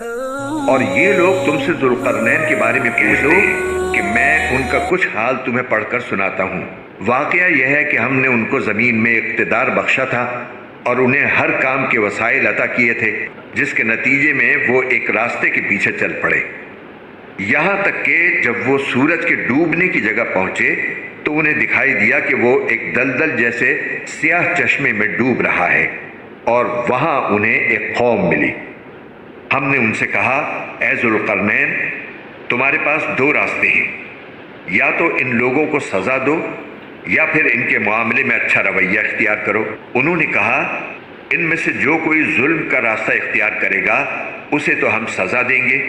اور یہ لوگ تم سے ذوالقرنین کے بارے میں پوچھ لو کہ میں ان کا کچھ حال تمہیں پڑھ کر سناتا ہوں۔ واقعہ یہ ہے کہ ہم نے ان کو زمین میں اقتدار بخشا تھا اور انہیں ہر کام کے وسائل عطا کیے تھے، جس کے نتیجے میں وہ ایک راستے کے پیچھے چل پڑے، یہاں تک کہ جب وہ سورج کے ڈوبنے کی جگہ پہنچے تو انہیں دکھائی دیا کہ وہ ایک دلدل جیسے سیاہ چشمے میں ڈوب رہا ہے، اور وہاں انہیں ایک قوم ملی۔ ہم نے ان سے کہا، اے ذوالقرنین، تمہارے پاس دو راستے ہیں، یا تو ان لوگوں کو سزا دو یا پھر ان کے معاملے میں اچھا رویہ اختیار کرو۔ انہوں نے کہا، ان میں سے جو کوئی ظلم کا راستہ اختیار کرے گا اسے تو ہم سزا دیں گے،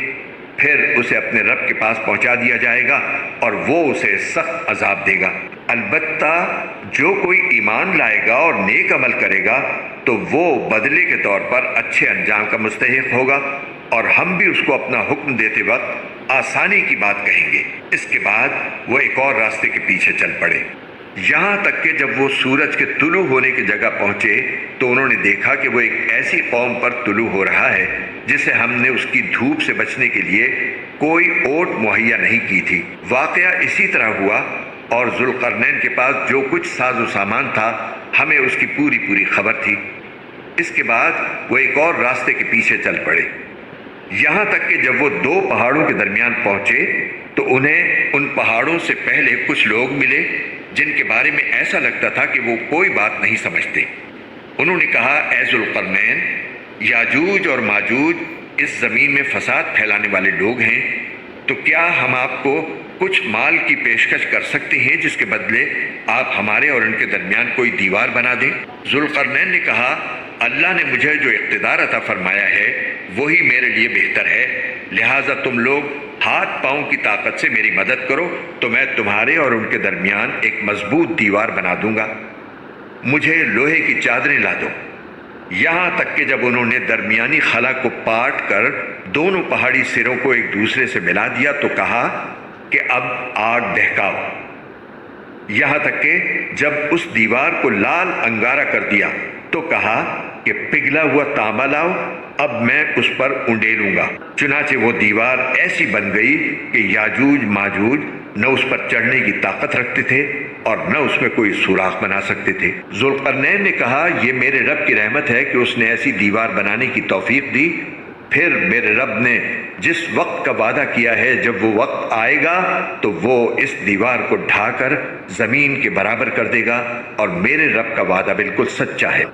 پھر اسے اپنے رب کے پاس پہنچا دیا جائے گا اور وہ اسے سخت عذاب دے گا۔ البتہ جو کوئی ایمان لائے گا اور نیک عمل کرے گا تو وہ بدلے کے طور پر اچھے انجام کا مستحق ہوگا، اور ہم بھی اس کو اپنا حکم دیتے وقت آسانی کی بات کہیں گے۔ اس کے بعد وہ ایک اور راستے کے پیچھے چل پڑے، یہاں تک کہ جب وہ سورج کے طلوع ہونے کی جگہ پہنچے تو انہوں نے دیکھا کہ وہ ایک ایسی قوم پر طلوع ہو رہا ہے جسے ہم نے اس کی دھوپ سے بچنے کے لیے کوئی اوٹ مہیا نہیں کی تھی۔ واقعہ اسی طرح ہوا، اور ذوالقرنین کے پاس جو کچھ ساز و سامان تھا ہمیں اس کی پوری خبر تھی۔ اس کے بعد وہ ایک اور راستے کے پیچھے چل پڑے، یہاں تک کہ جب وہ دو پہاڑوں کے درمیان پہنچے تو انہیں ان پہاڑوں سے پہلے کچھ لوگ ملے جن کے بارے میں ایسا لگتا تھا کہ وہ کوئی بات نہیں سمجھتے۔ انہوں نے کہا، اے ذوالقرنین، یاجوج اور ماجوج اس زمین میں فساد پھیلانے والے لوگ ہیں، تو کیا ہم آپ کو کچھ مال کی پیشکش کر سکتے ہیں جس کے بدلے آپ ہمارے اور ان کے درمیان کوئی دیوار بنا دیں؟ ذوالقرنین نے کہا، اللہ نے مجھے جو اقتدار عطا فرمایا ہے وہی میرے لیے بہتر ہے، لہٰذا تم لوگ ہاتھ پاؤں کی طاقت سے میری مدد کرو تو میں تمہارے اور ان کے درمیان ایک مضبوط دیوار بنا دوں گا۔ مجھے لوہے کی چادریں لا دو۔ یہاں تک کہ جب انہوں نے درمیانی خلا کو پاٹ کر دونوں پہاڑی سروں کو ایک دوسرے سے ملا دیا تو کہا کہ اب آگ دہکاؤ۔ یہاں تک کہ جب اس دیوار کو لال انگارہ کر دیا تو کہا کہ پگھلا ہوا تانبا لاؤ، اب میں اس پر انڈیلوں گا۔ چنانچہ وہ دیوار ایسی بن گئی کہ یاجوج ماجوج نہ اس پر چڑھنے کی طاقت رکھتے تھے اور نہ اس میں کوئی سوراخ بنا سکتے تھے۔ ذوالقرنین نے کہا، یہ میرے رب کی رحمت ہے کہ اس نے ایسی دیوار بنانے کی توفیق دی، پھر میرے رب نے جس وقت کا وعدہ کیا ہے جب وہ وقت آئے گا تو وہ اس دیوار کو ڈھا کر زمین کے برابر کر دے گا، اور میرے رب کا وعدہ بالکل سچا ہے۔